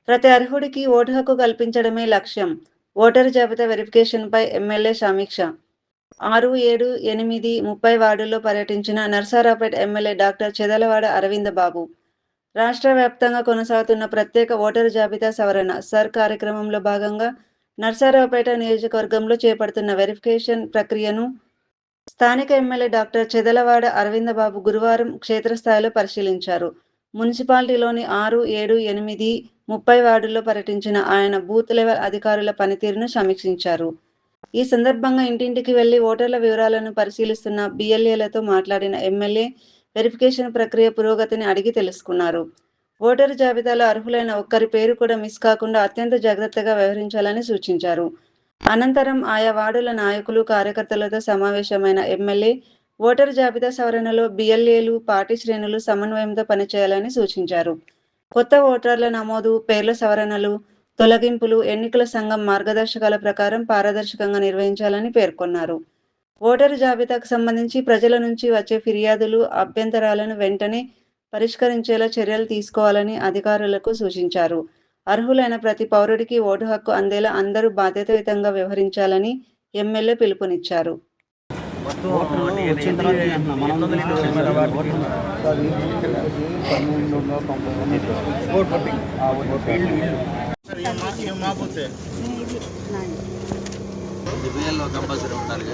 ప్రతి అర్హుడికి ఓటు హక్కు కల్పించడమే లక్ష్యం. ఓటరు జాబితా వెరిఫికేషన్‌పై ఎమ్మెల్యే సమీక్ష. 6, 7, 8, 30 వార్డుల్లో పర్యటించిన నర్సారావుపేట ఎమ్మెల్యే డాక్టర్ చెదలవాడ అరవిందబాబు. రాష్ట్ర వ్యాప్తంగా కొనసాగుతున్న ప్రత్యేక ఓటరు జాబితా సవరణ (సర్) కార్యక్రమంలో భాగంగా నర్సారావుపేట నియోజకవర్గంలో చేపడుతున్న వెరిఫికేషన్ ప్రక్రియను స్థానిక ఎమ్మెల్యే డాక్టర్ చెదలవాడ అరవిందబాబు గురువారం క్షేత్రస్థాయిలో పరిశీలించారు. మున్సిపాలిటీలోని 6, 7, 8, 30 వార్డుల్లో పర్యటించిన ఆయన బూత్ లెవెల్ అధికారుల పనితీరును సమీక్షించారు. ఈ సందర్భంగా ఇంటింటికి వెళ్లి ఓటర్ల వివరాలను పరిశీలిస్తున్న బీఎల్ఏలతో మాట్లాడిన ఎమ్మెల్యే వెరిఫికేషన్ ప్రక్రియ పురోగతిని అడిగి తెలుసుకున్నారు. ఓటరు జాబితాలో అర్హులైన ఒక్కరి పేరు కూడా మిస్ కాకుండా అత్యంత జాగ్రత్తగా వ్యవహరించాలని సూచించారు. అనంతరం ఆయా వార్డుల నాయకులు, కార్యకర్తలతో సమావేశమైన ఎమ్మెల్యే ఓటరు జాబితా సవరణలో బీఎల్ఏలు, పార్టీ శ్రేణులు సమన్వయంతో పనిచేయాలని సూచించారు. కొత్త ఓటర్ల నమోదు, పేర్ల సవరణలు, తొలగింపులు ఎన్నికల సంఘం మార్గదర్శకాల ప్రకారం పారదర్శకంగా నిర్వహించాలని పేర్కొన్నారు. ఓటరు జాబితాకు సంబంధించి ప్రజల నుంచి వచ్చే ఫిర్యాదులు, అభ్యంతరాలను వెంటనే పరిష్కరించేలా చర్యలు తీసుకోవాలని అధికారులకు సూచించారు. అర్హులైన ప్రతి పౌరుడికి ఓటు హక్కు అందేలా అందరూ బాధ్యతాయుతంగా వ్యవహరించాలని ఎమ్మెల్యే పిలుపునిచ్చారు. కంపల్సరీ ఉండాలి.